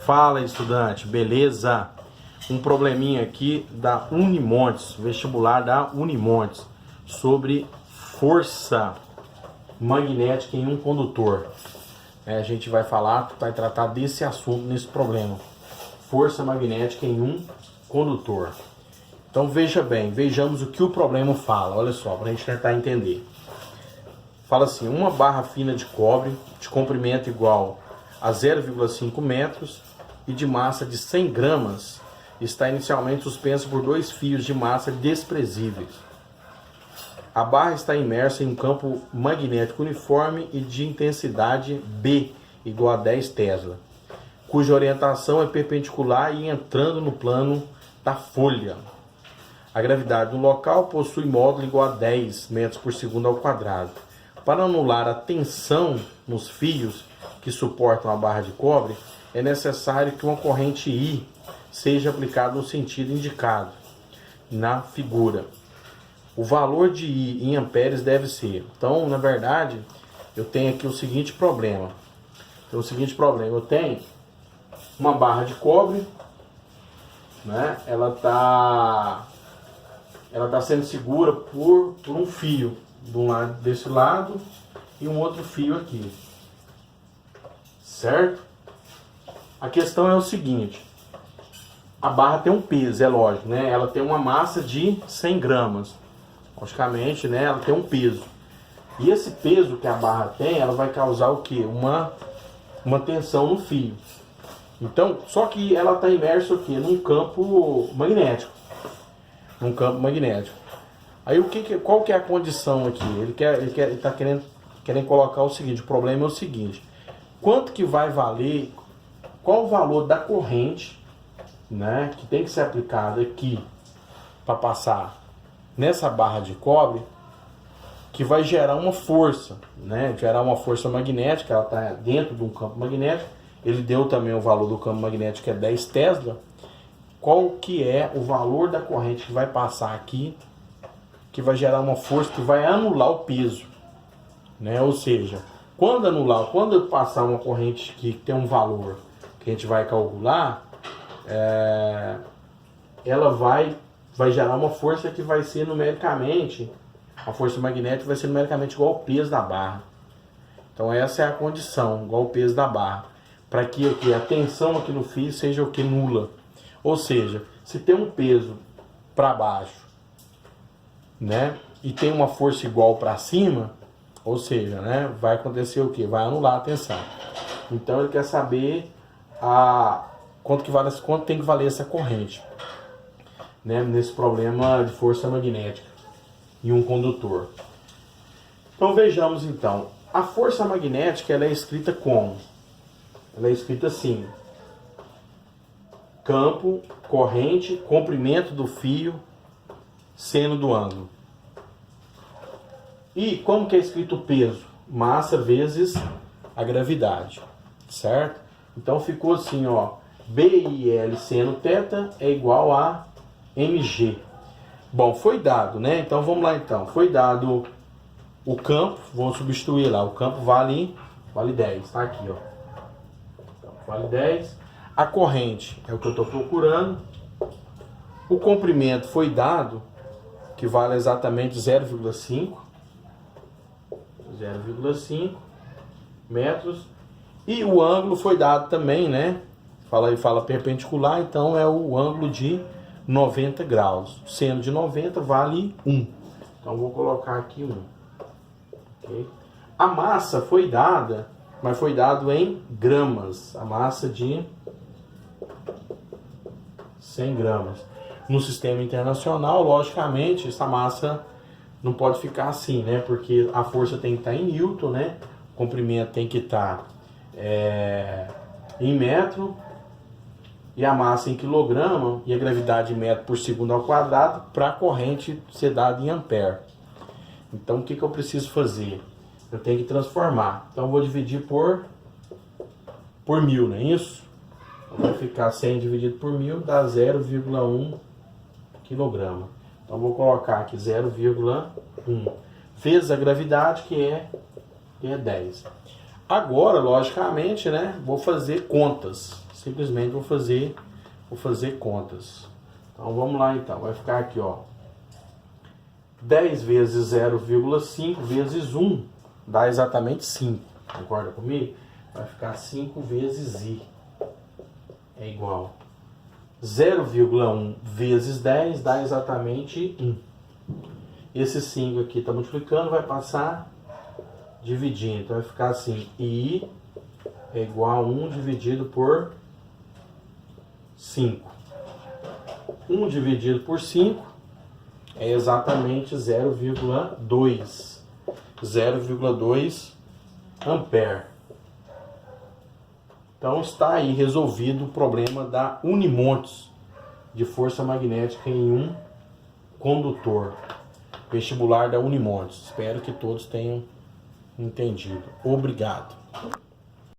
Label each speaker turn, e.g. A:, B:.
A: Fala, estudante, beleza? Um probleminha aqui da Unimontes, vestibular da Unimontes, sobre força magnética em um condutor. A gente vai tratar desse assunto, nesse problema. Força magnética em um condutor. Então veja bem, vejamos o que o problema fala. Olha só, para a gente tentar entender. Fala assim, uma barra fina de cobre, de comprimento igual a 0,5 metros e de massa de 100 gramas, está inicialmente suspensa por dois fios de massa desprezíveis. A barra está imersa em um campo magnético uniforme e de intensidade B, igual a 10 Tesla, cuja orientação é perpendicular e entrando no plano da folha. A gravidade do local possui módulo igual a 10 metros por segundo ao quadrado. Para anular a tensão nos fios que suportam a barra de cobre, é necessário que uma corrente I seja aplicada no sentido indicado na figura. O valor de I em amperes deve ser. Então, na verdade, eu tenho aqui o seguinte problema. Eu tenho uma barra de cobre, né? Ela tá sendo segura por um fio desse lado e um outro fio aqui, certo? A questão é o seguinte, a barra tem um peso, é lógico, né? Ela tem uma massa de 100 gramas, logicamente, né? Ela tem um peso, e esse peso que a barra tem, ela vai causar o que? Uma tensão no fio. Então, só que ela está imersa aqui num campo magnético. Aí qual que é a condição aqui? Ele está querendo colocar o seguinte, o problema é o seguinte, quanto que vai valer, qual o valor da corrente, né, que tem que ser aplicada aqui para passar nessa barra de cobre, que vai gerar uma força, né, gerar uma força magnética, ela está dentro de um campo magnético, ele deu também o valor do campo magnético, que é 10 Tesla, qual que é o valor da corrente que vai passar aqui, que vai gerar uma força que vai anular o peso, né? Ou seja, quando passar uma corrente que tem um valor que a gente vai calcular, ela vai gerar uma força que vai ser numericamente, a força magnética vai ser numericamente igual ao peso da barra. Então essa é a condição, igual ao peso da barra, para que a tensão aqui no fio seja o que? Nula. Ou seja, se tem um peso para baixo, né, e tem uma força igual para cima, ou seja, né, vai acontecer o que? Vai anular a tensão. Então ele quer saber quanto tem que valer essa corrente, né, nesse problema de força magnética em um condutor. Então vejamos então, a força magnética ela é escrita como? Ela é escrita assim: campo, corrente, comprimento do fio, seno do ângulo. E como que é escrito o peso? Massa vezes a gravidade, certo? Então ficou assim, ó, BIL seno θ é igual a mg. Bom, foi dado, né? Então vamos lá então. Foi dado o campo, vou substituir lá. O campo vale 10, tá aqui, ó. Então, vale 10. A corrente é o que eu estou procurando. O comprimento foi dado, que vale exatamente 0,5 metros. E o ângulo foi dado também, né? Fala perpendicular, então é o ângulo de 90 graus. Sendo de 90 vale 1. Então vou colocar aqui 1. Okay? A massa foi dada, mas foi dado em gramas. A massa de 100 gramas. No sistema internacional, logicamente, essa massa não pode ficar assim, né? Porque a força tem que estar em Newton, né? O comprimento tem que estar em metro, e a massa em quilograma, e a gravidade em metro por segundo ao quadrado, para a corrente ser dada em ampere. Então, o que eu preciso fazer? Eu tenho que transformar. Então, eu vou dividir por 1000, não é isso? Vai ficar 100 dividido por 1000, dá 0,1 quilograma. Então vou colocar aqui 0,1 vezes a gravidade, que é 10. Agora, logicamente, né, vou fazer contas, simplesmente vou fazer contas. Então vamos lá então, vai ficar aqui, ó. 10 vezes 0,5 vezes 1 dá exatamente 5. Concorda comigo? Vai ficar 5 vezes I é igual 0,1 vezes 10 dá exatamente 1. Esse 5 aqui está multiplicando, vai passar dividindo. Então vai ficar assim, I é igual a 1 dividido por 5. 1 dividido por 5 é exatamente 0,2. 0,2 ampere. Então está aí resolvido o problema da unimontes de força magnética em um condutor. Vestibular da Unimontes. Espero que todos tenham entendido. Obrigado.